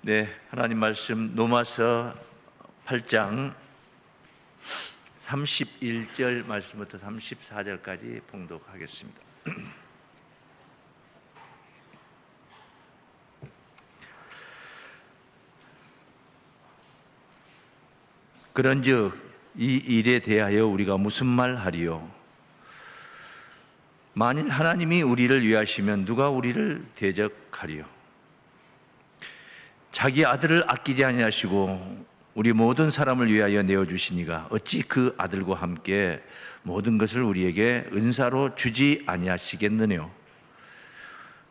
네, 하나님 말씀 로마서 8장 31절 말씀부터 34절까지 봉독하겠습니다. 그런즉 이 일에 대하여 우리가 무슨 말 하리요? 만일 하나님이 우리를 위하시면 누가 우리를 대적하리요? 자기 아들을 아끼지 아니하시고 우리 모든 사람을 위하여 내어주시니가 어찌 그 아들과 함께 모든 것을 우리에게 은사로 주지 아니하시겠느뇨?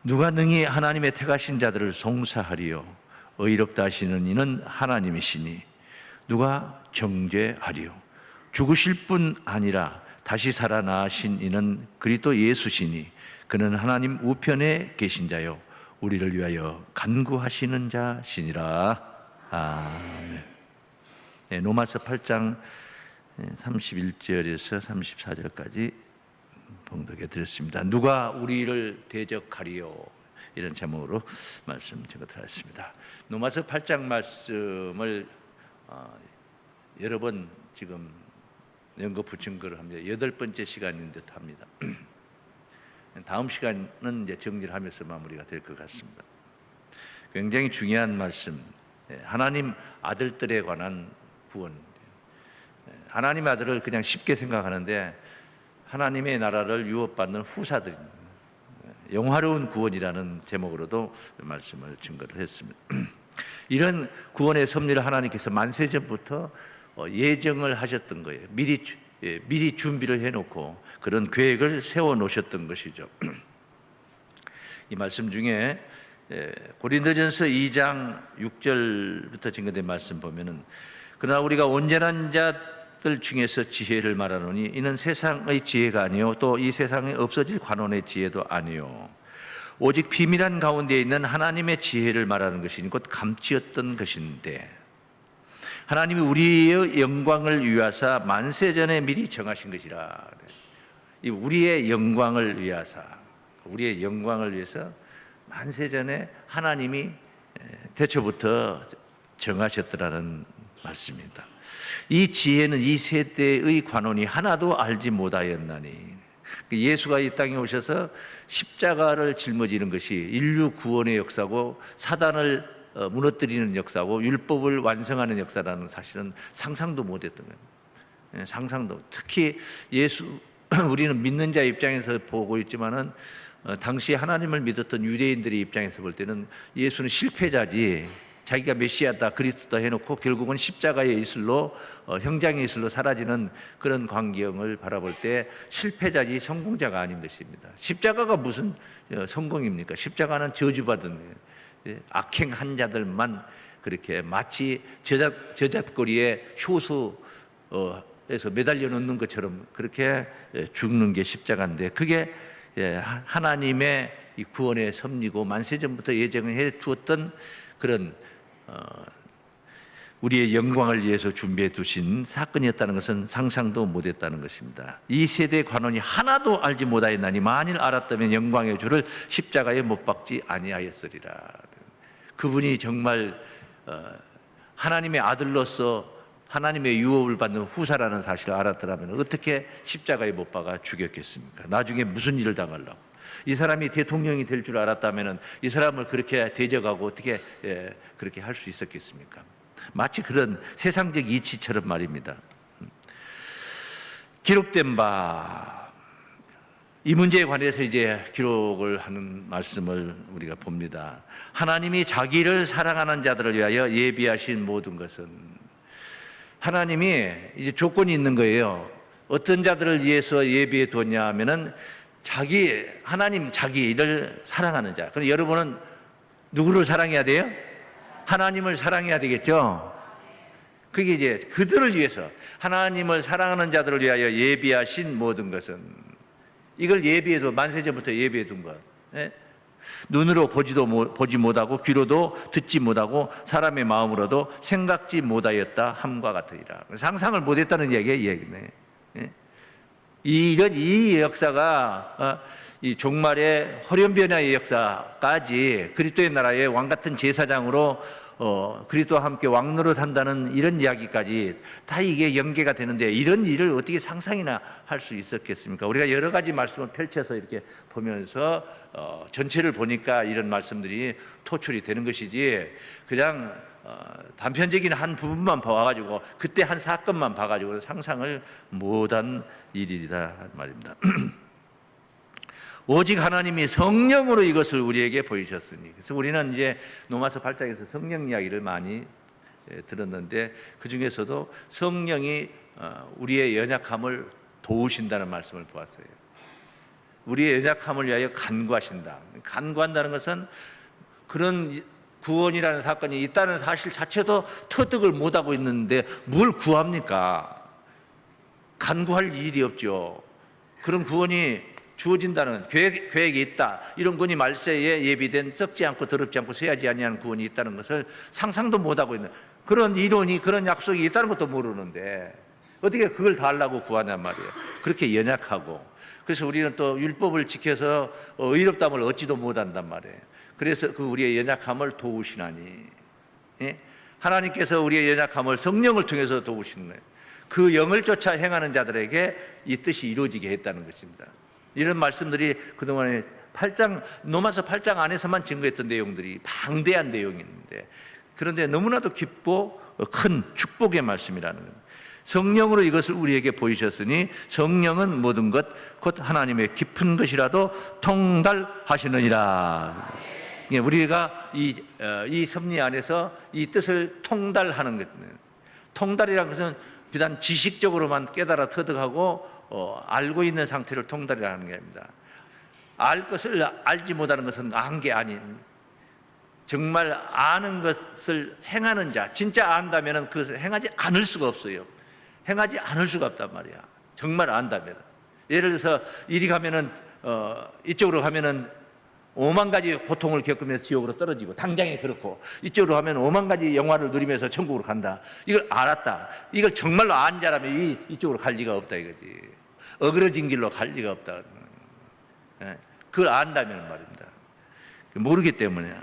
누가 능히 하나님의 택하신 자들을 송사하리요? 의롭다 하시는 이는 하나님이시니 누가 정죄하리요? 죽으실 뿐 아니라 다시 살아나신 이는 그리스도 예수시니 그는 하나님 우편에 계신 자요 우리를 위하여 간구하시는 자시니라. 아멘. 네, 로마서 8장 31절에서 34절까지 봉독해 드렸습니다. 누가 우리를 대적하리요? 이런 제목으로 말씀 제가 드렸습니다. 로마서 8장 말씀을 여러 번 지금 연거 붙임거를 합니다. 8번째 시간인 듯 합니다. 다음 시간은 이제 정리를 하면서 마무리가 될 것 같습니다. 굉장히 중요한 말씀, 하나님 아들들에 관한 구원. 하나님 아들을 그냥 쉽게 생각하는데 하나님의 나라를 유업받는 후사들입니다. 영화로운 구원이라는 제목으로도 말씀을 증거를 했습니다. 이런 구원의 섭리를 하나님께서 만세전부터 예정을 하셨던 거예요. 미리 준비를 해놓고 그런 계획을 세워놓으셨던 것이죠. 이 말씀 중에 고린도전서 2장 6절부터 증거된 말씀 보면은 그러나 우리가 온전한 자들 중에서 지혜를 말하노니 이는 세상의 지혜가 아니요 또 이 세상에 없어질 관원의 지혜도 아니요 오직 비밀한 가운데 있는 하나님의 지혜를 말하는 것이니 곧 감추었던 것인데 하나님이 우리의 영광을 위하사 만세전에 미리 정하신 것이라. 우리의 영광을 위하사, 우리의 영광을 위해서 만세전에 하나님이 태초부터 정하셨더라는 말씀입니다. 이 지혜는 이 세대의 관원이 하나도 알지 못하였나니 예수가 이 땅에 오셔서 십자가를 짊어지는 것이 인류 구원의 역사고 사단을 무너뜨리는 역사고 율법을 완성하는 역사라는 사실은 상상도 못했던 거예요. 상상도. 특히 예수 우리는 믿는 자 입장에서 보고 있지만은 당시 하나님을 믿었던 유대인들의 입장에서 볼 때는 예수는 실패자지 자기가 메시아다 그리스도다 해놓고 결국은 십자가의 이슬로 형장의 이슬로 사라지는 그런 광경을 바라볼 때 실패자지 성공자가 아닌 것입니다. 십자가가 무슨 성공입니까? 십자가는 저주받은 거예요. 악행한 자들만 그렇게 마치 저잣거리에 효소에서 매달려 놓는 것처럼 그렇게 죽는 게 십자가인데 그게 하나님의 이 구원의 섭리고 만세전부터 예정해 두었던 그런 우리의 영광을 위해서 준비해 두신 사건이었다는 것은 상상도 못했다는 것입니다. 이 세대의 관원이 하나도 알지 못하였나니 만일 알았다면 영광의 주를 십자가에 못 박지 아니하였으리라. 그분이 정말 하나님의 아들로서 하나님의 유업을 받는 후사라는 사실을 알았더라면 어떻게 십자가에 못 박아 죽였겠습니까? 나중에 무슨 일을 당하려고? 이 사람이 대통령이 될 줄 알았다면 이 사람을 그렇게 대적하고 어떻게 그렇게 할 수 있었겠습니까? 마치 그런 세상적 이치처럼 말입니다. 기록된 바 이 문제에 관해서 이제 기록을 하는 말씀을 우리가 봅니다. 하나님이 자기를 사랑하는 자들을 위하여 예비하신 모든 것은 하나님이 이제 조건이 있는 거예요. 어떤 자들을 위해서 예비해 두었냐 하면은 하나님 자기를 사랑하는 자. 그럼 여러분은 누구를 사랑해야 돼요? 하나님을 사랑해야 되겠죠? 그게 이제 그들을 위해서 하나님을 사랑하는 자들을 위하여 예비하신 모든 것은 이걸 예비해도 만세전부터 예비해 둔 것. 눈으로 보지 못하고 귀로도 듣지 못하고 사람의 마음으로도 생각지 못하였다 함과 같으리라. 상상을 못했다는 얘기네. 이 역사가 이 종말의 호련변화의 역사까지 그리스도의 나라의 왕 같은 제사장으로 그리스도와 함께 왕노릇 한다는 이런 이야기까지 다 이게 연계가 되는데, 이런 일을 어떻게 상상이나 할 수 있었겠습니까? 우리가 여러 가지 말씀을 펼쳐서 이렇게 보면서 전체를 보니까 이런 말씀들이 토출이 되는 것이지, 그냥 단편적인 한 부분만 봐가지고 그때 한 사건만 봐가지고 상상을 못한 일이다 말입니다. 오직 하나님이 성령으로 이것을 우리에게 보이셨으니. 그래서 우리는 이제 로마서 8장에서 성령 이야기를 많이 들었는데, 그 중에서도 성령이 우리의 연약함을 도우신다는 말씀을 보았어요. 우리의 연약함을 위하여 간구하신다. 간구한다는 것은 그런 구원이라는 사건이 있다는 사실 자체도 터득을 못하고 있는데 뭘 구합니까? 간구할 일이 없죠. 그런 구원이 주어진다는 계획이 있다, 이런 구원이 말세에 예비된 썩지 않고 더럽지 않고 쇠하지 아니하는 구원이 있다는 것을 상상도 못하고 있는, 그런 이론이, 그런 약속이 있다는 것도 모르는데 어떻게 그걸 다 하려고 구하냔 말이에요. 그렇게 연약하고. 그래서 우리는 또 율법을 지켜서 의롭다함을 얻지도 못한단 말이에요. 그래서 그 우리의 연약함을 도우시나니, 하나님께서 우리의 연약함을 성령을 통해서 도우시는 거예요. 그 영을 쫓아 행하는 자들에게 이 뜻이 이루어지게 했다는 것입니다. 이런 말씀들이 그동안에 로마서 8장 안에서만 증거했던 내용들이 방대한 내용인데, 그런데 너무나도 깊고 큰 축복의 말씀이라는 겁니다. 성령으로 이것을 우리에게 보이셨으니 성령은 모든 것 곧 하나님의 깊은 것이라도 통달하시느니라. 우리가 이 섭리 안에서 이 뜻을 통달하는 것, 통달이라는 것은 비단 지식적으로만 깨달아 터득하고 알고 있는 상태를 통달이라는 겁니다. 알 것을 알지 못하는 것은 안 게 아닌, 정말 아는 것을 행하는 자, 진짜 안다면 그것을 행하지 않을 수가 없어요. 행하지 않을 수가 없단 말이야. 정말 안다면. 예를 들어서 이리 가면은 이쪽으로 가면은 5만 가지 고통을 겪으면서 지옥으로 떨어지고, 당장에 그렇고, 이쪽으로 가면 5만 가지 영화를 누리면서 천국으로 간다. 이걸 알았다. 이걸 정말로 안 자라면 이쪽으로 갈 리가 없다 이거지. 어그러진 길로 갈 리가 없다. 그걸 안다면 말입니다. 모르기 때문에.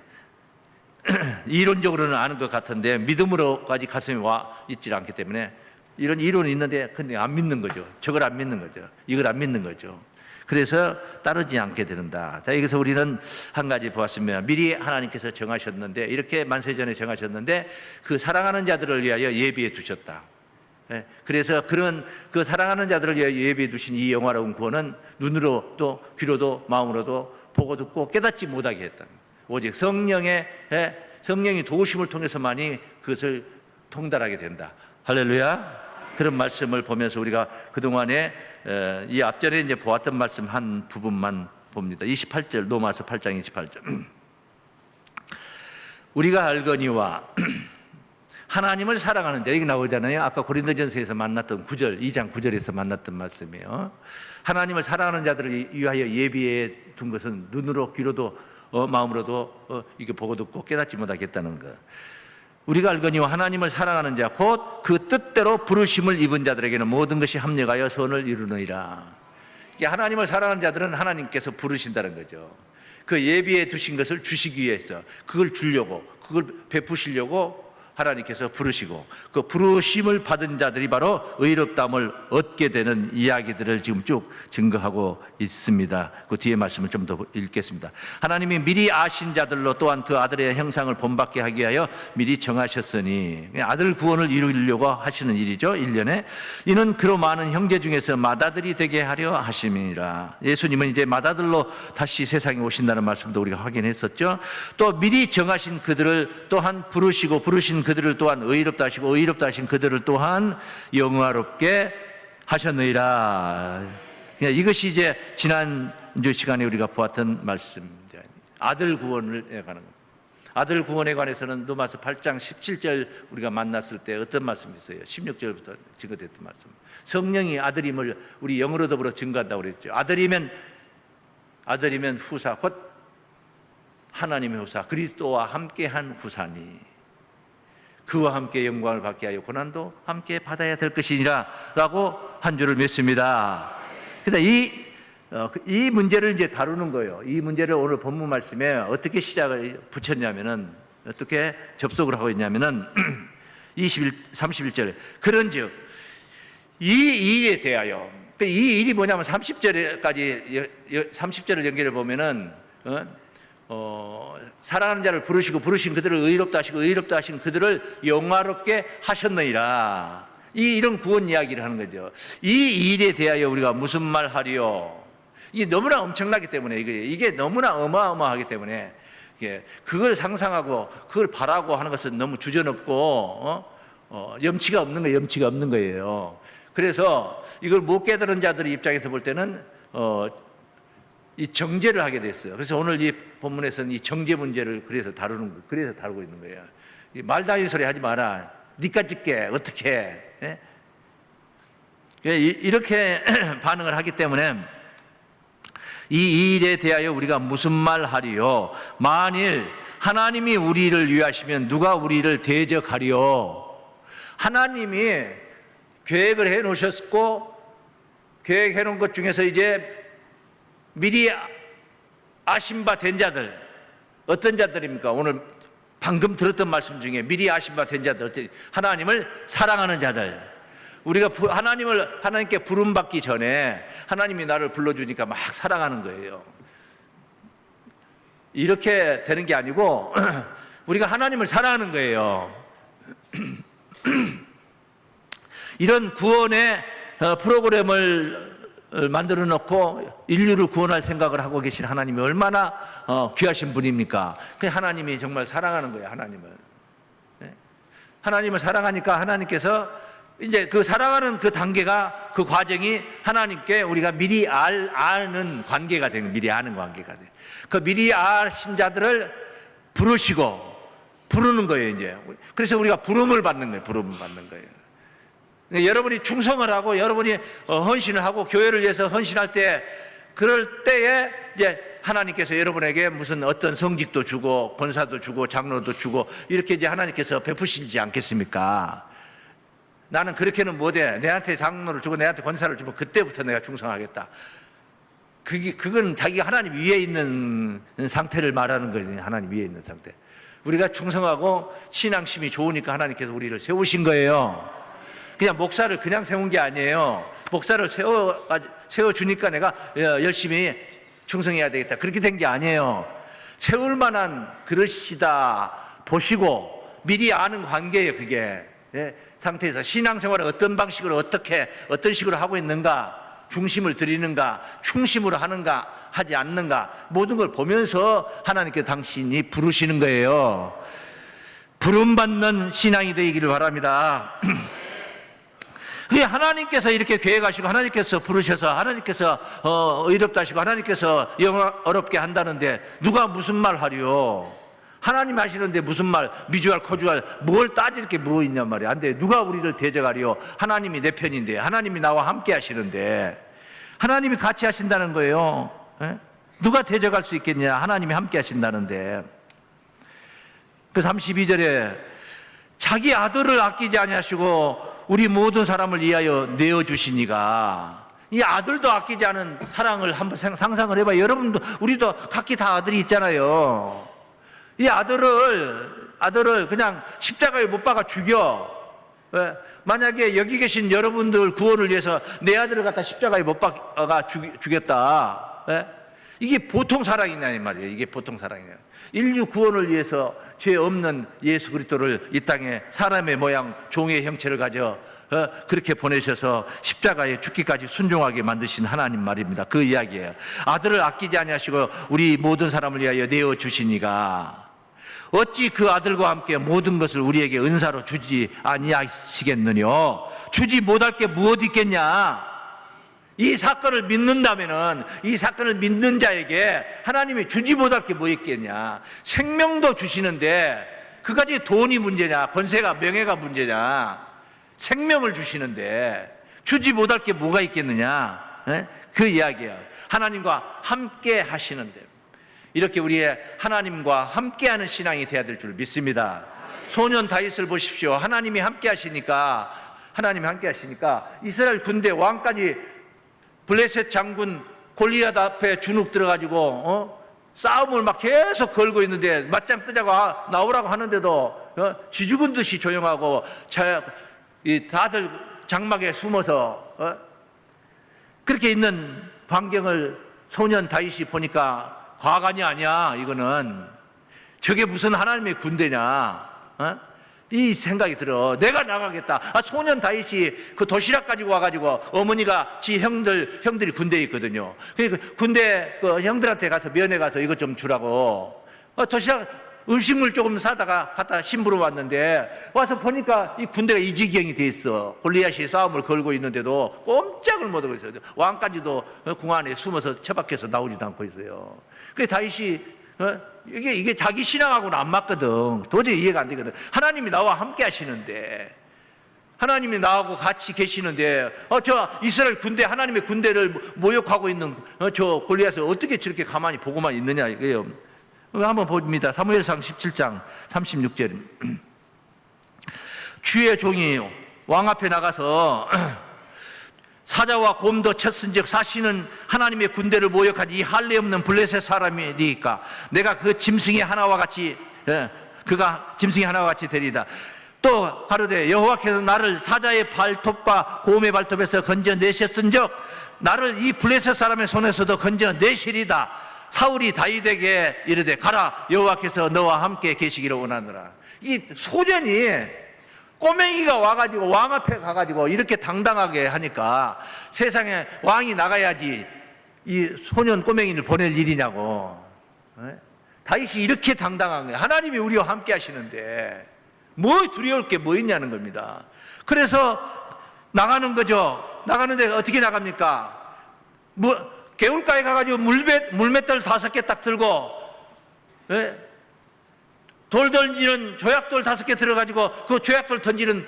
이론적으로는 아는 것 같은데 믿음으로까지 가슴에 와 있지 않기 때문에, 이런 이론이 있는데 근데 안 믿는 거죠. 저걸 안 믿는 거죠. 이걸 안 믿는 거죠. 그래서 따르지 않게 된다. 자, 여기서 우리는 한 가지 보았습니다. 미리 하나님께서 정하셨는데, 이렇게 만세전에 정하셨는데 그 사랑하는 자들을 위하여 예비해 두셨다. 그래서 그런 그 사랑하는 자들을 위하여 예비해 두신 이 영화로운 구원은 눈으로도 귀로도 마음으로도 보고 듣고 깨닫지 못하게 했다. 오직 성령이 도우심을 통해서만이 그것을 통달하게 된다. 할렐루야. 그런 말씀을 보면서 우리가 그동안에 이 앞전에 이제 보았던 말씀 한 부분만 봅니다. 28절, 로마서 8장 28절. 우리가 알거니와 하나님을 사랑하는 자, 이게 나오잖아요. 아까 고린도전서에서 만났던 9절, 2장 9절에서 만났던 말씀이에요. 하나님을 사랑하는 자들을 위하여 예비해 둔 것은 눈으로 귀로도 마음으로도 이게 보고 듣고 깨닫지 못하겠다는 것. 우리가 알거니와 하나님을 사랑하는 자 곧 그 뜻대로 부르심을 입은 자들에게는 모든 것이 합력하여 선을 이루느니라. 하나님을 사랑하는 자들은 하나님께서 부르신다는 거죠. 그 예비해 두신 것을 주시기 위해서, 그걸 주려고, 그걸 베푸시려고 하나님께서 부르시고, 그 부르심을 받은 자들이 바로 의롭다함을 얻게 되는 이야기들을 지금 쭉 증거하고 있습니다. 그 뒤에 말씀을 좀 더 읽겠습니다. 하나님이 미리 아신 자들로 또한 그 아들의 형상을 본받게 하기 위하여 미리 정하셨으니, 아들 구원을 이루려고 하시는 일이죠. 1년에 이는 그로 많은 형제 중에서 맏아들이 되게 하려 하심이라. 예수님은 이제 맏아들로 다시 세상에 오신다는 말씀도 우리가 확인했었죠. 또 미리 정하신 그들을 또한 부르시고, 부르신 그들을 또한 의롭다 하시고, 의롭다 하신 그들을 또한 영화롭게 하셨느니라. 이것이 이제 지난 시간에 우리가 보았던 말씀입니다. 아들 구원을 관한 겁니다. 아들 구원에 관해서는 로마서 8장 17절 우리가 만났을 때 어떤 말씀이 있어요? 16절부터 증거됐던 말씀. 성령이 아들임을 우리 영으로 더불어 증거한다고 그랬죠. 아들이면 후사, 곧 하나님의 후사, 그리스도와 함께한 후사니 그와 함께 영광을 받게 하여 고난도 함께 받아야 될 것이니라 라고 한 줄을 맺습니다. 근데 이 문제를 이제 다루는 거예요. 이 문제를 오늘 본문 말씀에 어떻게 시작을 붙였냐면은, 어떻게 접속을 하고 있냐면은 31절에 그런즉 이 일에 대하여, 이 일이 뭐냐면 30절을 연결해 보면은 사랑하는 자를 부르시고 부르신 그들을 의롭다 하시고 의롭다 하신 그들을 영화롭게 하셨느니라. 이런 구원 이야기를 하는 거죠. 이 일에 대하여 우리가 무슨 말 하리요? 이게 너무나 엄청나기 때문에, 이게 너무나 어마어마하기 때문에 그걸 상상하고 그걸 바라고 하는 것은 너무 주저넘고 염치가 없는 거예요. 그래서 이걸 못 깨달은 자들의 입장에서 볼 때는 이 정죄를 하게 됐어요. 그래서 오늘 이 본문에서는 이 정죄 문제를 그래서 다루고 있는 거예요. 말다이 소리 하지 마라. 니까 짓게 어떻게 해? 이렇게 반응을 하기 때문에 이 일에 대하여 우리가 무슨 말 하리요? 만일 하나님이 우리를 위하시면 누가 우리를 대적하리요? 하나님이 계획을 해 놓으셨고, 계획해 놓은 것 중에서 이제 미리 아신 바 된 자들, 어떤 자들입니까? 오늘 방금 들었던 말씀 중에 미리 아신 바 된 자들, 하나님을 사랑하는 자들. 우리가 하나님께 부름받기 전에 하나님이 나를 불러주니까 막 사랑하는 거예요. 이렇게 되는 게 아니고 우리가 하나님을 사랑하는 거예요. 이런 구원의 프로그램을 만들어 놓고 인류를 구원할 생각을 하고 계신 하나님이 얼마나 귀하신 분입니까? 하나님이 정말 사랑하는 거예요. 하나님을 사랑하니까 하나님께서 이제 그 사랑하는 그 단계가, 그 과정이 하나님께 우리가 미리 아는 관계가 되는, 미리 아는 관계가 돼. 그 미리 아신 자들을 부르는 거예요, 이제. 그래서 우리가 부름을 받는 거예요. 여러분이 충성을 하고 여러분이 헌신을 하고 교회를 위해서 헌신할 때, 그럴 때에 이제 하나님께서 여러분에게 무슨 어떤 성직도 주고 권사도 주고 장로도 주고 이렇게 이제 하나님께서 베푸시지 않겠습니까? 나는 그렇게는 못해. 내한테 장로를 주고 내한테 권사를 주면 그때부터 내가 충성하겠다. 그건 자기가 하나님 위에 있는 상태를 말하는 거예요. 하나님 위에 있는 상태. 우리가 충성하고 신앙심이 좋으니까 하나님께서 우리를 세우신 거예요. 그냥 목사를 그냥 세운 게 아니에요. 목사를 세워주니까 내가 열심히 충성해야 되겠다. 그렇게 된 게 아니에요. 세울 만한 그릇이다 보시고 미리 아는 관계예요, 그게. 상태에서 신앙생활을 어떤 방식으로 어떤 식으로 하고 있는가, 중심을 드리는가, 충심으로 하는가 하지 않는가, 모든 걸 보면서 하나님께 당신이 부르시는 거예요. 부름받는 신앙이 되기를 바랍니다. 그게 하나님께서 이렇게 계획하시고 하나님께서 부르셔서 하나님께서 의롭다 하시고 하나님께서 영어롭게 한다는데 누가 무슨 말 하리요? 하나님 하시는데 무슨 말, 미주알 코주알 뭘 따질 게 뭐 있냔 말이야. 안 돼. 누가 우리를 대적하리요? 하나님이 내 편인데, 하나님이 나와 함께 하시는데, 하나님이 같이 하신다는 거예요. 누가 대적할 수 있겠냐? 하나님이 함께 하신다는데. 그 32절에 자기 아들을 아끼지 아니하시고 우리 모든 사람을 위하여 내어주시니가. 이 아들도 아끼지 않은 사랑을 한번 상상을 해봐요. 여러분도, 우리도 각기 다 아들이 있잖아요. 이 아들을 그냥 십자가에 못 박아 죽여. 만약에 여기 계신 여러분들 구원을 위해서 내 아들을 갖다 십자가에 못 박아 죽였다. 이게 보통 사랑이냐 이 말이에요. 이게 보통 사랑이냐. 인류 구원을 위해서 죄 없는 예수 그리스도를 이 땅에 사람의 모양, 종의 형체를 가져 그렇게 보내셔서 십자가에 죽기까지 순종하게 만드신 하나님 말입니다. 그 이야기예요. 아들을 아끼지 아니하시고 우리 모든 사람을 위하여 내어주시니가 어찌 그 아들과 함께 모든 것을 우리에게 은사로 주지 아니하시겠느뇨? 주지 못할 게 무엇 있겠냐? 이 사건을 믿는다면은, 이 사건을 믿는 자에게 하나님이 주지 못할 게 뭐 있겠냐? 생명도 주시는데 그까지 돈이 문제냐? 권세가, 명예가 문제냐? 생명을 주시는데 주지 못할 게 뭐가 있겠느냐? 그 이야기야. 하나님과 함께 하시는데, 이렇게 우리의 하나님과 함께하는 신앙이 되어야 될 줄 믿습니다. 소년 다윗을 보십시오. 하나님이 함께 하시니까 이스라엘 군대 왕까지 블레셋 장군 골리앗 앞에 주눅 들어가지고 싸움을 막 계속 걸고 있는데 맞짱 뜨자고 나오라고 하는데도 쥐죽은 듯이 조용하고 다들 장막에 숨어서 그렇게 있는 광경을 소년 다윗이 보니까 과간이 아니야. 이거는 저게 무슨 하나님의 군대냐, 이 생각이 들어. 내가 나가겠다. 소년 다윗이 그 도시락 가지고 와가지고 어머니가 지 형들이 군대에 있거든요. 그러니까 군대 그 형들한테 가서 면회 가서 이것 좀 주라고 도시락 음식물 조금 사다가 갖다 심부름 왔는데 와서 보니까 이 군대가 이 지경이 돼 있어. 골리앗이 싸움을 걸고 있는데도 꼼짝을 못하고 있어요. 왕까지도 궁 안에 숨어서 처박혀서 나오지도 않고 있어요. 그래서 다윗이 이게 자기 신앙하고는 안 맞거든. 도저히 이해가 안 되거든. 하나님이 나와 함께 하시는데, 하나님이 나하고 같이 계시는데 저 이스라엘 군대, 하나님의 군대를 모욕하고 있는 저 골리앗을 어떻게 저렇게 가만히 보고만 있느냐 이거예요. 한번 봅니다. 사무엘상 17장 36절. 주의 종이 왕 앞에 나가서 사자와 곰도 쳤은즉 사시는 하나님의 군대를 모욕한 이 할례 없는 블레셋 사람이니까 내가 그 짐승의 하나와 같이 그가 짐승의 하나와 같이 되리다. 또 가로되 여호와께서 나를 사자의 발톱과 곰의 발톱에서 건져내셨은즉 나를 이 블레셋 사람의 손에서도 건져내시리다. 사울이 다윗에게 이르되 가라, 여호와께서 너와 함께 계시기를 원하노라. 이 소년이 꼬맹이가 와가지고 왕 앞에 가가지고 이렇게 당당하게 하니까 세상에 왕이 나가야지 이 소년 꼬맹이를 보낼 일이냐고. 다윗이 이렇게 당당한 거예요. 하나님이 우리와 함께 하시는데 뭐 두려울 게 뭐 있냐는 겁니다. 그래서 나가는 거죠. 나가는데 어떻게 나갑니까? 개울가에 가가지고 물맷돌 5개 딱 들고, 돌 던지는 조약돌 5개 들어가지고 그 조약돌 던지는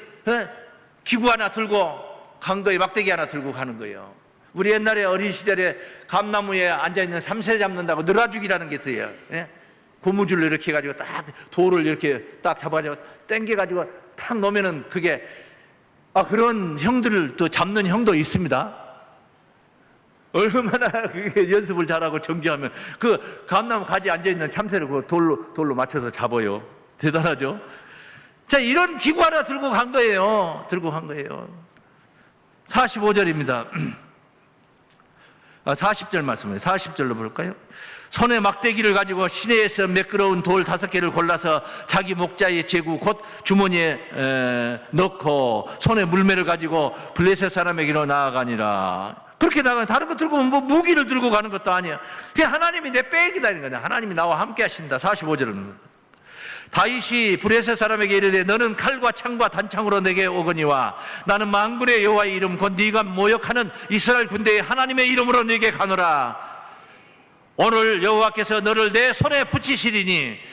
기구 하나 들고 간 거예요. 막대기 하나 들고 가는 거예요. 우리 옛날에 어린 시절에 감나무에 앉아있는 삼새 잡는다고 늘어주기라는 게 있어요. 고무줄로 이렇게 해가지고 딱 돌을 이렇게 딱 잡아가지고 당겨가지고 탁 놓으면은 그게, 그런 형들을 또 잡는 형도 있습니다. 얼마나 그게 연습을 잘하고 정지하면 그 감나무 가지에 앉아있는 참새를 그 돌로 맞춰서 잡아요. 대단하죠? 자, 이런 기구 하나 들고 간 거예요. 45절입니다. 40절 말씀이에요. 40절로 볼까요? 손에 막대기를 가지고 시내에서 매끄러운 돌 5개를 골라서 자기 목자의 제구 곧 주머니에 넣고 손에 물매를 가지고 블레셋 사람에게로 나아가니라. 그렇게 나가면 다른 거 들고 뭐 무기를 들고 가는 것도 아니야. 그냥 하나님이 내 백이다 이런 거냐. 하나님이 나와 함께 하신다. 45절은 다윗이 블레셋 사람에게 이르되 너는 칼과 창과 단창으로 내게 오거니와 나는 만군의 여호와의 이름 곧 네가 모욕하는 이스라엘 군대의 하나님의 이름으로 네게 가노라. 오늘 여호와께서 너를 내 손에 붙이시리니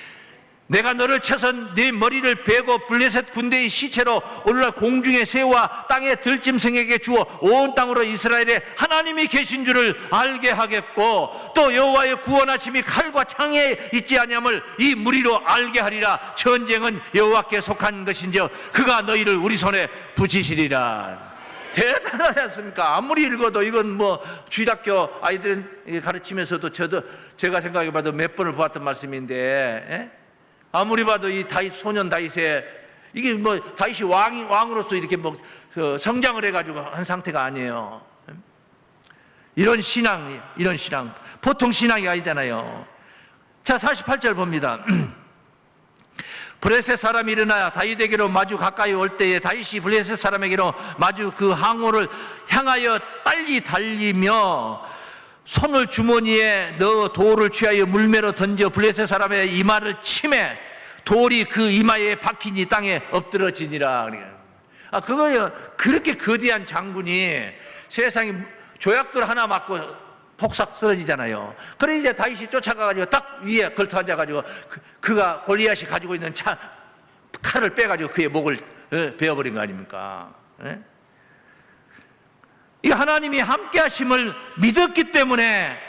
내가 너를 쳐서 네 머리를 베고 블레셋 군대의 시체로 오늘날 공중의 새와 땅의 들짐승에게 주어 온 땅으로 이스라엘에 하나님이 계신 줄을 알게 하겠고 또 여호와의 구원하심이 칼과 창에 있지 아니함을 이 무리로 알게 하리라. 전쟁은 여호와께 속한 것인즉 그가 너희를 우리 손에 붙이시리라. 대단하지 않습니까? 아무리 읽어도 이건 뭐 주일학교 아이들 가르치면서도 제가 생각해봐도 몇 번을 보았던 말씀인데, 아무리 봐도 이 다윗, 소년 다윗의 이게 뭐 다윗이 왕으로서 이렇게 뭐 성장을 해가지고 한 상태가 아니에요. 이런 신앙 보통 신앙이 아니잖아요. 자, 48절 봅니다. 블레셋 사람이 일어나 다윗에게로 마주 가까이 올 때에 다윗이 블레셋 사람에게로 마주 그 항우를 향하여 빨리 달리며 손을 주머니에 넣어 돌을 취하여 물매로 던져 블레셋 사람의 이마를 치매 돌이 그 이마에 박히니 땅에 엎드러지니라. 그거요. 그렇게 거대한 장군이 세상에 조약돌 하나 맞고 폭삭 쓰러지잖아요. 그래 이제 다윗이 쫓아가가지고 딱 위에 걸터 앉아가지고 그가 골리앗이 가지고 있는 칼을 빼가지고 그의 목을 베어버린 거 아닙니까? 이 하나님이 함께 하심을 믿었기 때문에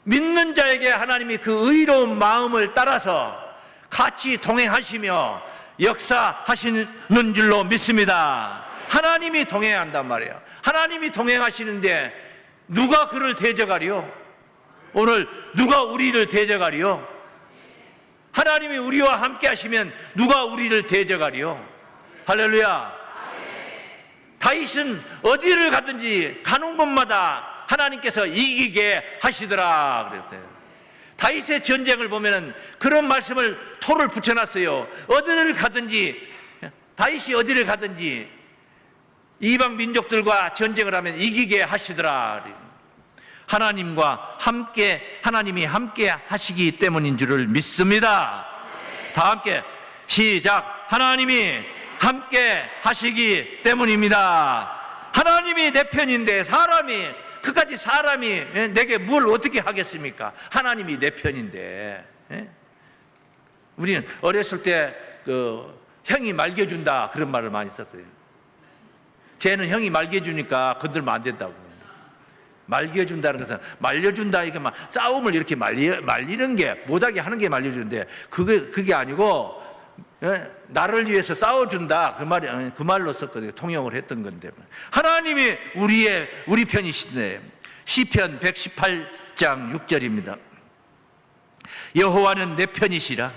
믿는 자에게 하나님이 그 의로운 마음을 따라서 같이 동행하시며 역사하시는 줄로 믿습니다. 하나님이 동행한단 말이에요. 하나님이 동행하시는데 누가 그를 대적하리요? 오늘 누가 우리를 대적하리요? 하나님이 우리와 함께 하시면 누가 우리를 대적하리요? 할렐루야. 다윗은 어디를 가든지 가는 곳마다 하나님께서 이기게 하시더라 그랬대요. 다윗의 전쟁을 보면은 그런 말씀을 토를 붙여놨어요. 어디를 가든지, 다윗이 어디를 가든지 이방 민족들과 전쟁을 하면 이기게 하시더라. 하나님과 함께, 하나님이 함께 하시기 때문인 줄을 믿습니다. 다 함께 시작. 하나님이 함께 하시기 때문입니다. 하나님이 내 편인데 사람이, 그까지 사람이 내게 뭘 어떻게 하겠습니까? 하나님이 내 편인데. 우리는 어렸을 때 형이 말겨준다 그런 말을 많이 썼어요. 쟤는 형이 말겨주니까 건들면 안 된다고. 말겨준다는 것은, 말려준다 이게 막 싸움을 이렇게 말리는 게, 못하게 하는 게 말려주는데, 그게 아니고 나를 위해서 싸워준다 그 말로 썼거든요. 통용을 했던 건데, 하나님이 우리 편이시네. 시편 118장 6절입니다. 여호와는 내 편이시라.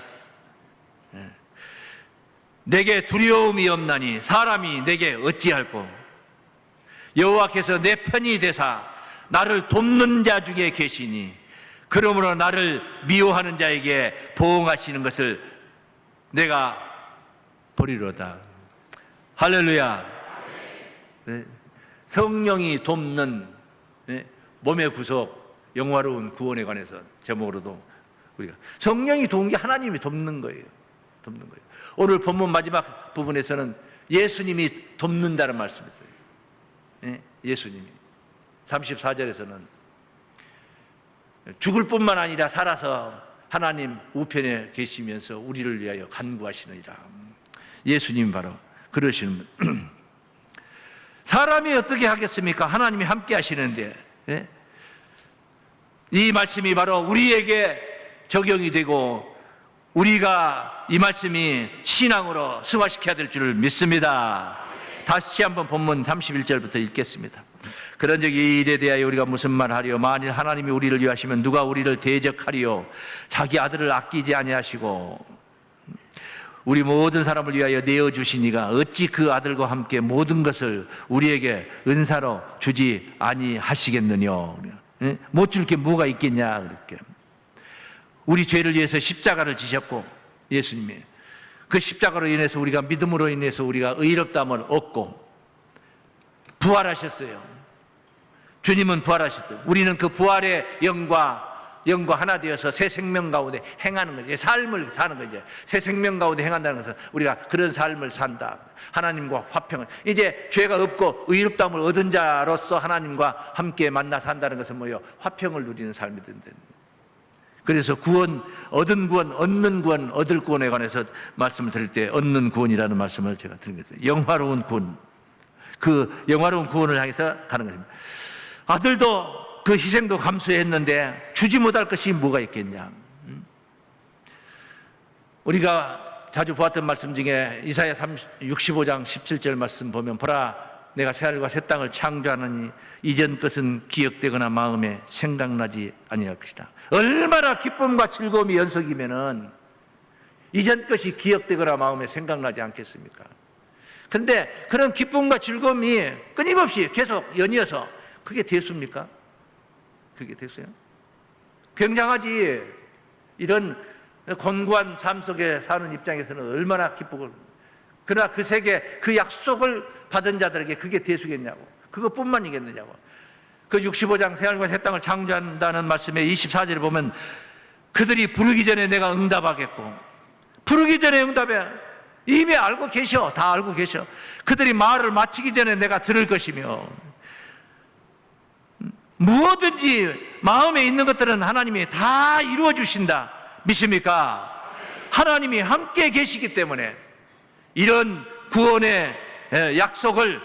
내게 두려움이 없나니 사람이 내게 어찌할꼬. 여호와께서 내 편이 되사 나를 돕는 자 중에 계시니 그러므로 나를 미워하는 자에게 보응하시는 것을 내가 버리로다. 할렐루야. 성령이 돕는 몸의 구속, 영화로운 구원에 관해서 제목으로도 우리가 성령이 돕는 게 하나님이 돕는 거예요. 돕는 거예요. 오늘 본문 마지막 부분에서는 예수님이 돕는다는 말씀이 있어요. 예수님이 34절에서는 죽을 뿐만 아니라 살아서 하나님 우편에 계시면서 우리를 위하여 간구하시느니라. 예수님이 바로 그러시는 분. 사람이 어떻게 하겠습니까? 하나님이 함께 하시는데, 이 말씀이 바로 우리에게 적용이 되고 우리가 이 말씀이 신앙으로 승화시켜야 될 줄을 믿습니다. 다시 한번 본문 31절부터 읽겠습니다. 그런즉 이 일에 대하여 우리가 무슨 말하리요? 만일 하나님이 우리를 위하시면 누가 우리를 대적하리요? 자기 아들을 아끼지 아니하시고 우리 모든 사람을 위하여 내어주시니가 어찌 그 아들과 함께 모든 것을 우리에게 은사로 주지 아니하시겠느냐? 못 줄 게 뭐가 있겠냐? 그렇게 우리 죄를 위해서 십자가를 지셨고, 예수님이 그 십자가로 인해서 우리가 믿음으로 인해서 우리가 의롭다함을 얻고 부활하셨어요. 주님은 부활하셨어요. 우리는 그 부활의 영과 하나 되어서 새 생명 가운데 행하는 거죠. 삶을 사는 거죠. 새 생명 가운데 행한다는 것은 우리가 그런 삶을 산다. 하나님과 화평을, 이제 죄가 없고 의롭다함을 얻은 자로서 하나님과 함께 만나 산다는 것은 뭐예요? 화평을 누리는 삶이 된다. 그래서 구원, 얻은 구원, 얻는 구원, 얻을 구원에 관해서 말씀을 드릴 때 얻는 구원이라는 말씀을 제가 드린 거죠. 영화로운 구원, 그 영화로운 구원을 향해서 가는 겁니다. 아들도 그 희생도 감수했는데 주지 못할 것이 뭐가 있겠냐? 우리가 자주 보았던 말씀 중에 이사야 65장 17절 말씀 보면, 보라 내가 새하늘과 새 땅을 창조하느니 이전 것은 기억되거나 마음에 생각나지 아니할 것이다. 얼마나 기쁨과 즐거움이 연속이면은 이전 것이 기억되거나 마음에 생각나지 않겠습니까? 그런데 그런 기쁨과 즐거움이 끊임없이 계속 연이어서 그게 됐습니까? 그게 됐어요? 굉장하지. 이런 곤고한 삶 속에 사는 입장에서는 얼마나 기쁘고, 그러나 그 세계, 그 약속을 받은 자들에게 그게 대수겠냐고, 그것뿐만이겠느냐고. 그 65장 새하늘과 새 땅을 창조한다는 말씀에 24절에 보면 그들이 부르기 전에 내가 응답하겠고, 부르기 전에 응답해. 이미 알고 계셔. 다 알고 계셔. 그들이 말을 마치기 전에 내가 들을 것이며, 무엇든지 마음에 있는 것들은 하나님이 다 이루어 주신다. 믿습니까? 하나님이 함께 계시기 때문에 이런 구원의 약속을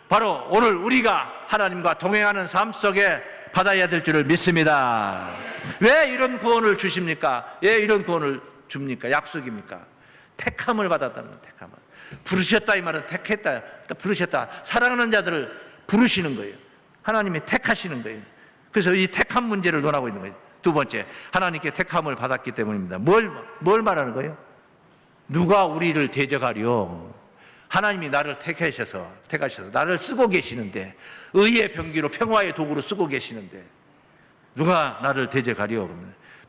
바로 오늘 우리가 하나님과 동행하는 삶 속에 받아야 될 줄을 믿습니다. 왜 이런 구원을 주십니까? 왜 이런 구원을 줍니까? 약속입니까? 택함을 받았다는 거예요. 택함을. 부르셨다 이 말은 택했다, 부르셨다. 사랑하는 자들을 부르시는 거예요. 하나님이 택하시는 거예요. 그래서 이 택함 문제를 논하고 있는 거예요. 두 번째, 하나님께 택함을 받았기 때문입니다. 뭘 말하는 거예요? 누가 우리를 대적하려? 하나님이 나를 택하셔서 나를 쓰고 계시는데, 의의 병기로 평화의 도구로 쓰고 계시는데 누가 나를 대적하려?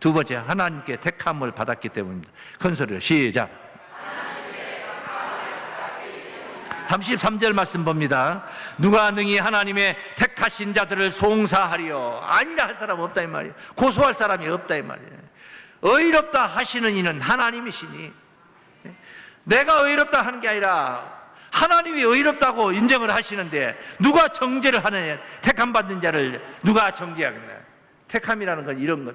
두 번째, 하나님께 택함을 받았기 때문입니다. 큰 소리로 시작. 33절 말씀 봅니다. 누가 능히 하나님의 택하신 자들을 송사하리요? 아니라 할 사람 없다 이 말이에요. 고소할 사람이 없다 이 말이에요. 의롭다 하시는 이는 하나님이시니, 내가 의롭다 하는 게 아니라 하나님이 의롭다고 인정을 하시는데 누가 정죄를 하느냐? 택함 받는 자를 누가 정죄하겠나? 택함이라는 건 이런 것,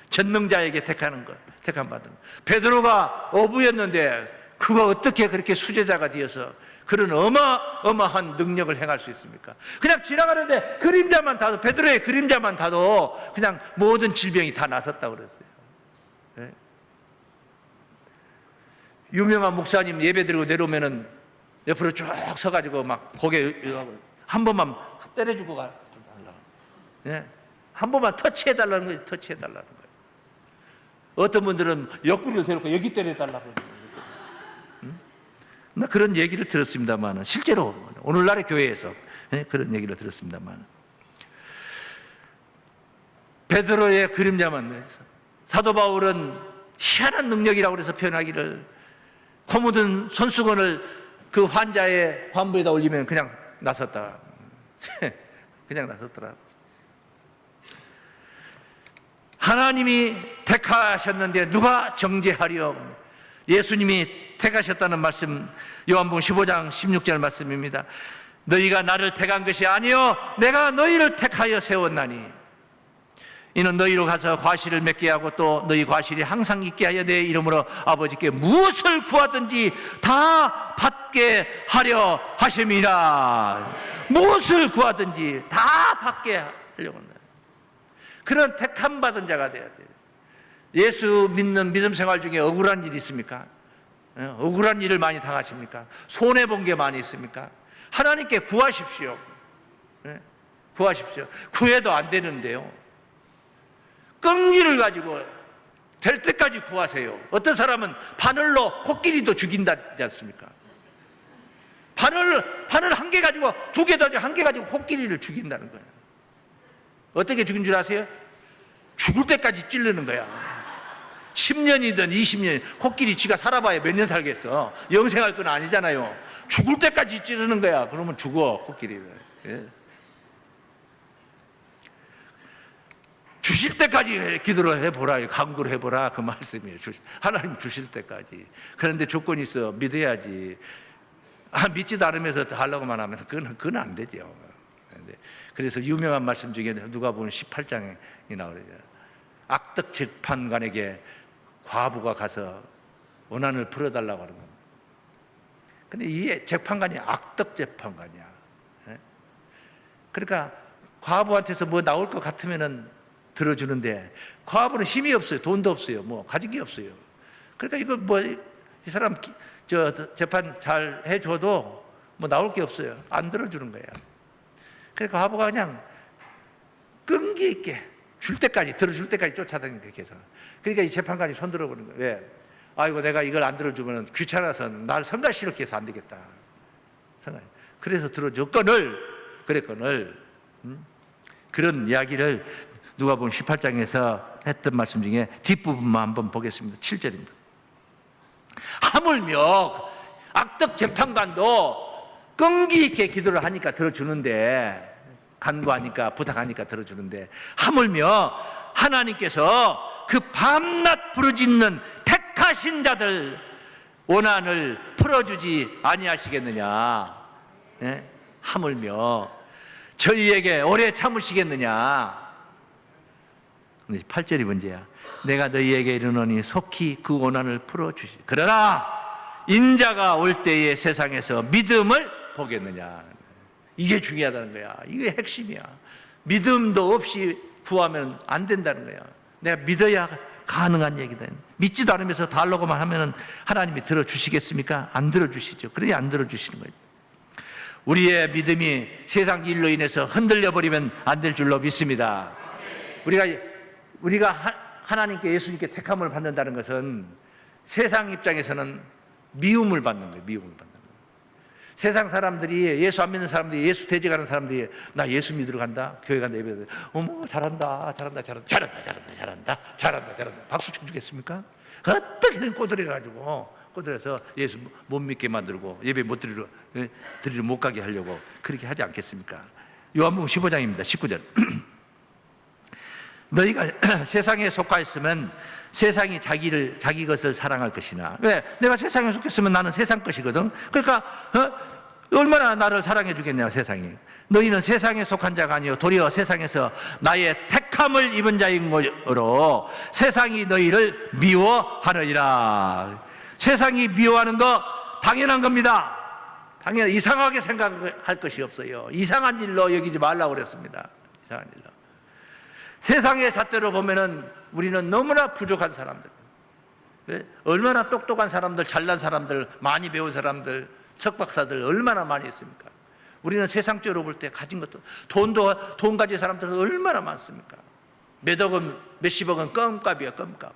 전능자에게 택하는 것, 택함 받은 것. 베드로가 어부였는데 그가 어떻게 그렇게 수제자가 되어서 그런 어마어마한 능력을 행할 수 있습니까? 그냥 지나가는데 그림자만 타도, 베드로의 그림자만 타도 그냥 모든 질병이 다 나섰다고 그랬어요. 네? 유명한 목사님 예배 드리고 내려오면은 옆으로 쭉 서가지고 막 고개 한 번만 때려주고 가달라고. 네? 한 번만 터치해달라는 거예요. 터치해달라는 거예요. 어떤 분들은 옆구리를 대놓고 여기 때려달라고. 나 그런 얘기를 들었습니다만, 실제로 오늘날의 교회에서 그런 얘기를 들었습니다만, 베드로의 그림자만, 사도 바울은 희한한 능력이라고 해서 표현하기를, 코 묻은 손수건을 그 환자의 환부에다 올리면 그냥 나섰다. 그냥 나섰더라. 하나님이 택하셨는데 누가 정죄하려? 예수님이 택하셨다는 말씀, 요한복음 15장 16절 말씀입니다. 너희가 나를 택한 것이 아니요 내가 너희를 택하여 세웠나니 이는 너희로 가서 과실을 맺게 하고 또 너희 과실이 항상 있게 하여 내 이름으로 아버지께 무엇을 구하든지 다 받게 하려 하심이라. 무엇을 구하든지 다 받게 하려고 한다. 그런 택함 받은 자가 돼야 돼요. 예수 믿는 믿음 생활 중에 억울한 일이 있습니까? 억울한 일을 많이 당하십니까? 손해본 게 많이 있습니까? 하나님께 구하십시오. 구하십시오. 구해도 안 되는데요, 끈기를 가지고 될 때까지 구하세요. 어떤 사람은 바늘로 코끼리도 죽인다지 않습니까? 바늘 한 개 가지고, 두 개 가지고, 한 개 가지고 코끼리를 죽인다는 거예요. 어떻게 죽인 줄 아세요? 죽을 때까지 찌르는 거야. 10년이든 20년, 코끼리 쥐가 살아봐야 몇 년 살겠어. 영생할 건 아니잖아요. 죽을 때까지 찌르는 거야. 그러면 죽어, 코끼리를. 예. 주실 때까지 기도를 해보라, 간구를 해보라, 그 말씀이에요. 하나님 주실 때까지. 그런데 조건이 있어. 믿어야지. 믿지도 않으면서 하려고만 하면 그건 안 되죠. 그래서 유명한 말씀 중에 누가복음 18장에 나오죠. 악덕 재판관에게 과부가 가서 원한을 풀어달라고 하는 겁니다. 근데 이 재판관이 악덕 재판관이야. 그러니까 과부한테서 뭐 나올 것 같으면은 들어주는데, 과부는 힘이 없어요. 돈도 없어요. 뭐 가진 게 없어요. 그러니까 이거 뭐 이 사람 재판 잘 해줘도 뭐 나올 게 없어요. 안 들어주는 거야. 그러니까 과부가 그냥 끈기 있게 줄 때까지, 들어줄 때까지 쫓아다니는 거예요, 계속. 그러니까 이 재판관이 손 들어보는 거예요. 왜? 아이고, 내가 이걸 안 들어주면 귀찮아서 날 성가시럽게 해서 안 되겠다. 그래서 들어줘. 건을. 그런 이야기를 누가복음 18장에서 했던 말씀 중에 뒷부분만 한번 보겠습니다. 7절입니다. 하물며 악덕 재판관도 끈기 있게 기도를 하니까 들어주는데, 간구하니까, 부탁하니까 들어주는데, 하물며 하나님께서 그 밤낮 부르짖는 택하신 자들 원한을 풀어주지 아니하시겠느냐. 네? 하물며 저희에게 오래 참으시겠느냐. 8절이 문제야. 내가 너희에게 이르노니 속히 그 원한을 풀어주시. 그러나 인자가 올 때에 세상에서 믿음을 보겠느냐. 이게 중요하다는 거야. 이게 핵심이야. 믿음도 없이 구하면 안 된다는 거야. 내가 믿어야 가능한 얘기다. 믿지도 않으면서 달라고만 하면 하나님이 들어주시겠습니까? 안 들어주시죠. 그러니 안 들어주시는 거예요. 우리의 믿음이 세상 일로 인해서 흔들려 버리면 안 될 줄로 믿습니다. 우리가 하나님께, 예수님께 택함을 받는다는 것은 세상 입장에서는 미움을 받는 거예요. 미움을 받는 거예요. 세상 사람들이, 예수 안 믿는 사람들이, 예수 대적하는 사람들이 나 예수 믿으러 간다, 교회 간다, 예배 간다, 어머 잘한다, 박수 쳐주겠습니까? 어떻게든 꼬드려서 예수 못 믿게 만들고 예배 못 드리러 못 가게 하려고 그렇게 하지 않겠습니까? 요한복음 15장입니다. 19절. 너희가 세상에 속하 있으면 세상이 자기 것을 사랑할 것이나, 왜? 내가 세상에 속했으면 나는 세상 것이거든. 그러니까 얼마나 나를 사랑해 주겠냐, 세상이. 너희는 세상에 속한 자가 아니요 도리어 세상에서 나의 택함을 입은 자인 거로 세상이 너희를 미워하느니라. 세상이 미워하는 거 당연한 겁니다. 당연히 이상하게 생각할 것이 없어요. 이상한 일로 여기지 말라고 그랬습니다. 이상한 일로. 세상의 잣대로 보면은 우리는 너무나 부족한 사람들, 얼마나 똑똑한 사람들, 잘난 사람들, 많이 배운 사람들, 석박사들 얼마나 많이 있습니까? 우리는 세상적으로 볼 때 가진 것도, 돈 가진 사람들은 얼마나 많습니까? 몇억은, 몇십억은 껌값이야, 껌값.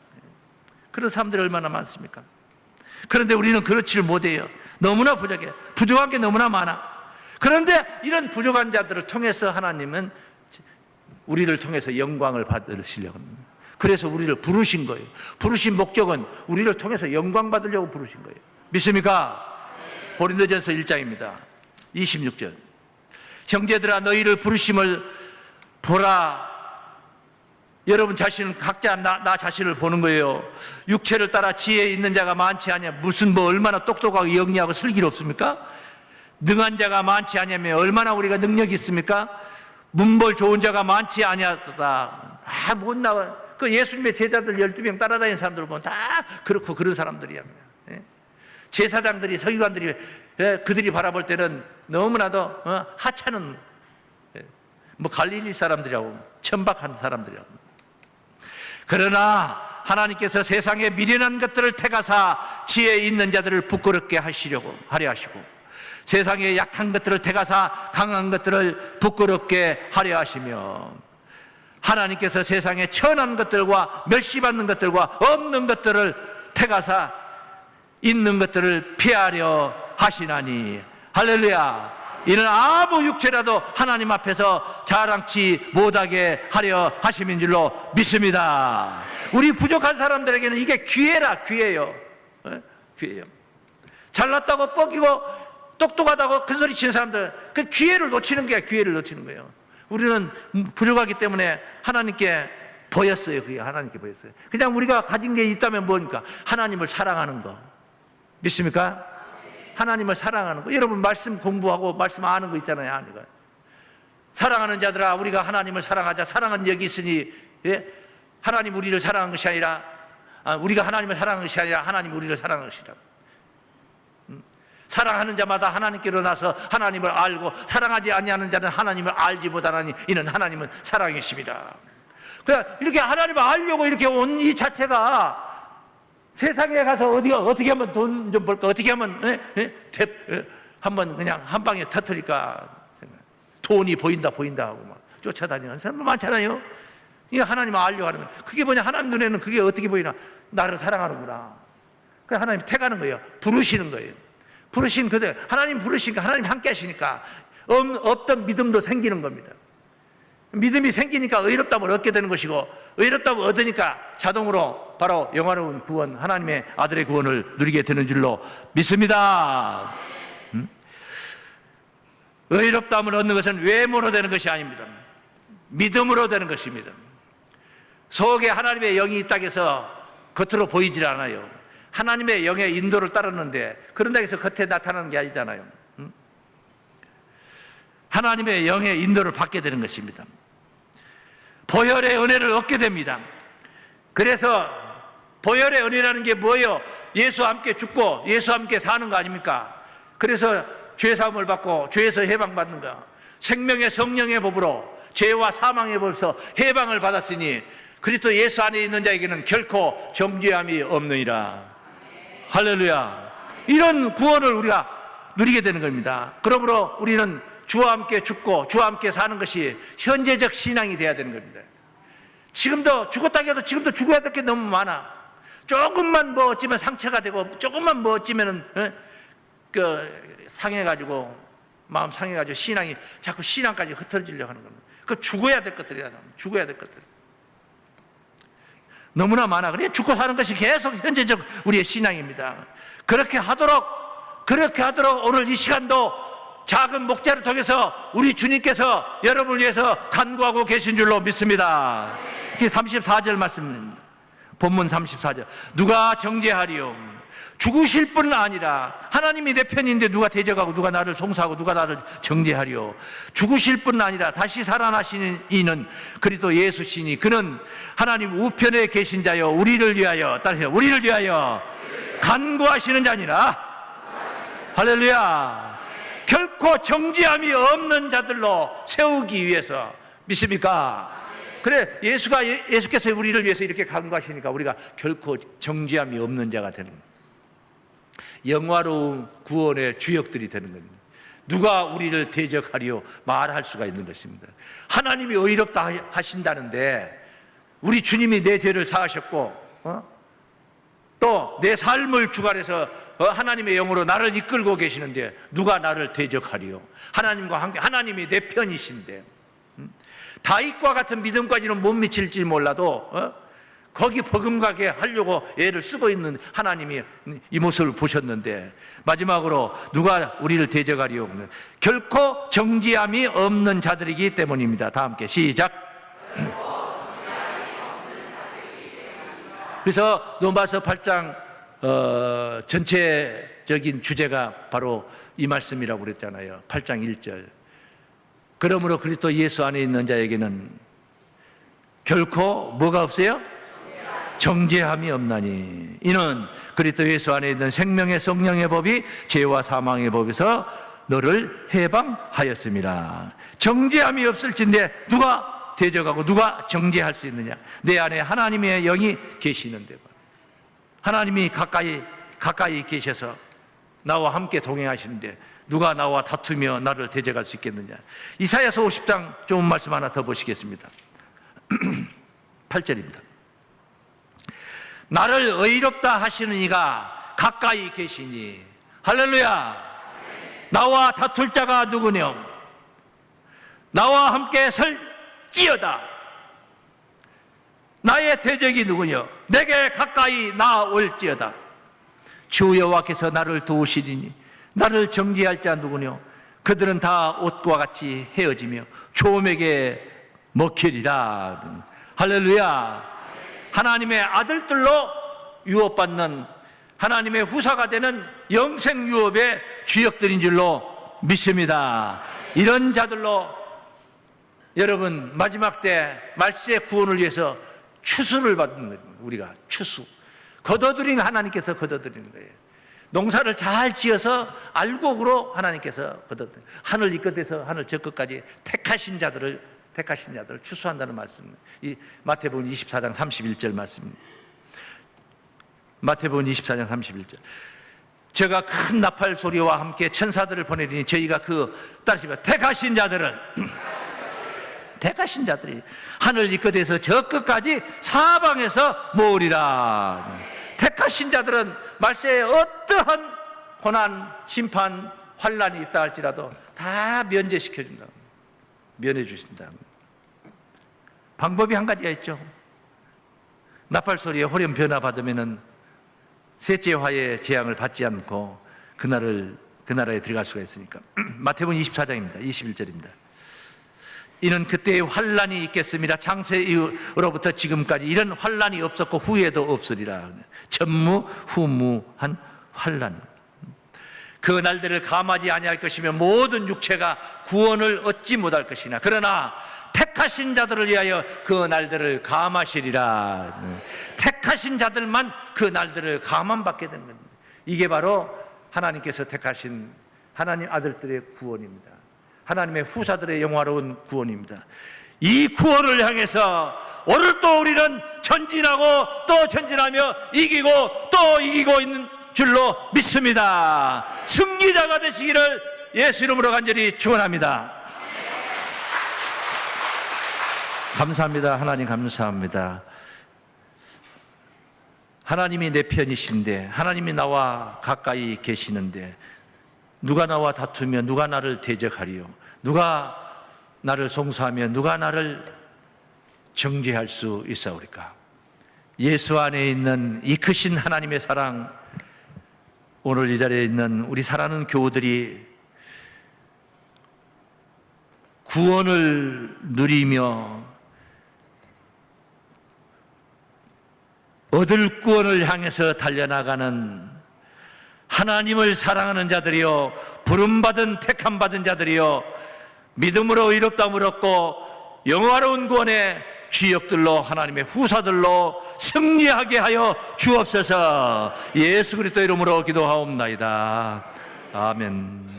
그런 사람들이 얼마나 많습니까? 그런데 우리는 그렇지를 못해요. 너무나 부족해. 부족한 게 너무나 많아. 그런데 이런 부족한 자들을 통해서 하나님은 우리를 통해서 영광을 받으시려고 합니다. 그래서 우리를 부르신 거예요. 부르신 목적은 우리를 통해서 영광 받으려고 부르신 거예요. 믿습니까? 고린도전서 1장입니다. 26절. 형제들아, 너희를 부르심을 보라. 여러분 자신은 각자 나 자신을 보는 거예요. 육체를 따라 지혜 있는 자가 많지 않냐. 무슨 얼마나 똑똑하고 영리하고 슬기롭습니까? 능한 자가 많지 않냐면 얼마나 우리가 능력이 있습니까? 문벌 좋은 자가 많지 않냐다. 못 나와. 그 예수님의 제자들 12명 따라다니는 사람들 보면 다 그렇고 그런 사람들이야. 제사장들이, 서기관들이, 그들이 바라볼 때는 너무나도 하찮은, 갈릴리 사람들이라고, 천박한 사람들이라고. 그러나 하나님께서 세상에 미련한 것들을 택하사 지혜 있는 자들을 부끄럽게 하려 하시고, 세상에 약한 것들을 택하사 강한 것들을 부끄럽게 하려 하시며, 하나님께서 세상에 천한 것들과 멸시받는 것들과 없는 것들을 택하사 있는 것들을 피하려 하시나니. 할렐루야. 이는 아무 육체라도 하나님 앞에서 자랑치 못하게 하려 하심인 줄로 믿습니다. 우리 부족한 사람들에게는 이게 기회예요. 기회예요. 잘났다고 뻑이고 똑똑하다고 큰소리 치는 사람들, 그 기회를 놓치는 거예요. 우리는 부족하기 때문에 하나님께 보였어요. 그게 하나님께 보였어요. 그냥 우리가 가진 게 있다면 뭡니까? 하나님을 사랑하는 거. 믿습니까? 하나님을 사랑하는 거. 여러분 말씀 공부하고 말씀 아는 거 있잖아요. 아는 거. 사랑하는 자들아, 우리가 하나님을 사랑하자. 사랑은 여기 있으니, 하나님 우리를 사랑한 것이 아니라, 우리가 하나님을 사랑한 것이 아니라 하나님 우리를 사랑한 것이다. 사랑하는 자마다 하나님께로 나서 하나님을 알고, 사랑하지 아니하는 자는 하나님을 알지 못하나니 이는 하나님은 사랑이십니다. 그러니까 이렇게 하나님을 알려고 이렇게 온 이 자체가, 세상에 가서 어떻게 하면 돈 좀 벌까, 어떻게 하면 한번 그냥 한 방에 터뜨릴까, 돈이 보인다 하고 막 쫓아다니는 사람들 많잖아요. 이게 하나님을 알려고 하는 거예요. 그게 뭐냐, 하나님 눈에는 그게 어떻게 보이나, 나를 사랑하는구나. 그래서 하나님 택하는 거예요. 부르시는 거예요. 부르신 그대, 하나님 부르시니까, 하나님 함께 하시니까 없던 믿음도 생기는 겁니다. 믿음이 생기니까 의롭다움을 얻게 되는 것이고, 의롭다움을 얻으니까 자동으로 바로 영화로운 구원, 하나님의 아들의 구원을 누리게 되는 줄로 믿습니다. 의롭다움을 얻는 것은 외모로 되는 것이 아닙니다. 믿음으로 되는 것입니다. 속에 하나님의 영이 있다고 해서 겉으로 보이질 않아요. 하나님의 영의 인도를 따르는데, 그런다고 해서 겉에 나타나는 게 아니잖아요. 하나님의 영의 인도를 받게 되는 것입니다. 보혈의 은혜를 얻게 됩니다. 그래서 보혈의 은혜라는 게 뭐예요? 예수와 함께 죽고 예수와 함께 사는 거 아닙니까? 그래서 죄사함을 받고 죄에서 해방받는 거, 생명의 성령의 법으로 죄와 사망의 법에서 해방을 받았으니 그리스도 예수 안에 있는 자에게는 결코 정죄함이 없느니라. 할렐루야. 이런 구원을 우리가 누리게 되는 겁니다. 그러므로 우리는 주와 함께 죽고 주와 함께 사는 것이 현재적 신앙이 돼야 되는 겁니다. 지금도 죽었다 해도 지금도 죽어야 될 게 너무 많아. 조금만 뭐 어찌면 상처가 되고 조금만 뭐 어찌면은 상해가지고 마음 상해가지고 신앙이 자꾸 신앙까지 흩어지려고 하는 겁니다. 그 죽어야 될 것들이야. 죽어야 될 것들 너무나 많아. 그래 죽고 사는 것이 계속 현재적 우리의 신앙입니다. 그렇게 하도록 오늘 이 시간도 작은 목자를 통해서 우리 주님께서 여러분을 위해서 간구하고 계신 줄로 믿습니다. 34절 말씀입니다. 본문 34절. 누가 정죄하리요? 죽으실 뿐 아니라 하나님이 내 편인데 누가 대적하고 누가 나를 송사하고 누가 나를 정죄하리요? 죽으실 뿐 아니라 다시 살아나시는 이는 그리스도 예수시니 그는 하나님 우편에 계신 자요 우리를 위하여 따르세요. 우리를 위하여 간구하시는 자니라. 할렐루야. 결코 정죄함이 없는 자들로 세우기 위해서. 믿습니까? 그래 예수께서 우리를 위해서 이렇게 간구하시니까 우리가 결코 정죄함이 없는 자가 되는 겁니다. 영화로운 구원의 주역들이 되는 겁니다. 누가 우리를 대적하리요 말할 수가 있는 것입니다. 하나님이 의롭다 하신다는데 우리 주님이 내 죄를 사하셨고 또 내 삶을 주관해서 하나님의 영으로 나를 이끌고 계시는데 누가 나를 대적하리요? 하나님과 함께 하나님이 내 편이신데 다윗과 같은 믿음까지는 못 미칠지 몰라도 거기 버금가게 하려고 애를 쓰고 있는 하나님이 이 모습을 보셨는데 마지막으로 누가 우리를 대적하리요? 결코 정죄함이 없는 자들이기 때문입니다. 다 함께 시작. 그래서 로마서 8장 전체적인 주제가 바로 이 말씀이라고 그랬잖아요. 8장 1절. 그러므로 그리스도 예수 안에 있는 자에게는 결코 뭐가 없어요? 정죄함이 없나니 이는 그리스도 예수 안에 있는 생명의 성령의 법이 죄와 사망의 법에서 너를 해방하였습니다. 정죄함이 없을진데 누가 대적하고 누가 정죄할 수 있느냐? 내 안에 하나님의 영이 계시는데 하나님이 가까이 계셔서 나와 함께 동행하시는데 누가 나와 다투며 나를 대적할 수 있겠느냐? 이사야서 50장 좋은 말씀 하나 더 보시겠습니다. 8절입니다. 나를 의롭다 하시는 이가 가까이 계시니 할렐루야. 나와 다툴 자가 누구뇨? 나와 함께 설지어다. 나의 대적이 누구뇨? 내게 가까이 나올지어다. 주 여호와께서 나를 도우시리니 나를 정죄할 자 누구뇨? 그들은 다 옷과 같이 헤어지며 조음에게 먹히리라. 할렐루야. 하나님의 아들들로 유업받는 하나님의 후사가 되는 영생 유업의 주역들인 줄로 믿습니다. 이런 자들로 여러분 마지막 때 말세의 구원을 위해서 추수를 받는 거예요. 우리가 추수 거둬들인 하나님께서 거둬들이는 거예요. 농사를 잘 지어서 알곡으로 하나님께서 거둬들이는 하늘 이 끝에서 하늘 저 끝까지 택하신 자들을 추수한다는 말씀입니다. 이 마태복음 24장 31절 말씀입니다. 마태복음 24장 31절. 제가 큰 나팔 소리와 함께 천사들을 보내리니 저희가 따르시면 택하신 자들이 하늘 이 끝에서 저 끝까지 사방에서 모으리라. 택하신 자들은 말세에 어떠한 고난, 심판, 환난이 있다 할지라도 다 면제시켜준다. 면해 주신다. 방법이 한 가지가 있죠. 나팔 소리에 호련 변화 받으면은 셋째 화의 재앙을 받지 않고 그 나라에 들어갈 수가 있으니까. 마태복음 24장입니다. 21절입니다. 이는 그때의 환란이 있겠습니다. 창세 이후로부터 지금까지 이런 환란이 없었고 후에도 없으리라. 전무후무한 환란. 그 날들을 감하지 아니할 것이며 모든 육체가 구원을 얻지 못할 것이나 그러나 택하신 자들을 위하여 그 날들을 감하시리라. 택하신 자들만 그 날들을 감함받게 되는 겁니다. 이게 바로 하나님께서 택하신 하나님 아들들의 구원입니다. 하나님의 후사들의 영화로운 구원입니다. 이 구원을 향해서 오늘 또 우리는 전진하고 또 전진하며 이기고 또 이기고 있는 줄로 믿습니다. 승리자가 되시기를 예수 이름으로 간절히 축원합니다. 감사합니다. 하나님 감사합니다. 하나님이 내 편이신데, 하나님이 나와 가까이 계시는데 누가 나와 다투며 누가 나를 대적하리요? 누가 나를 송사하며 누가 나를 정죄할 수 있사오리까? 예수 안에 있는 이 크신 하나님의 사랑, 오늘 이 자리에 있는 우리 사랑하는 교우들이 구원을 누리며 얻을 구원을 향해서 달려나가는 하나님을 사랑하는 자들이요, 부름받은 택함받은 자들이요, 믿음으로 의롭다함을 얻고 영화로운 구원의 주역들로, 하나님의 후사들로 승리하게 하여 주옵소서. 예수 그리스도 이름으로 기도하옵나이다. 아멘.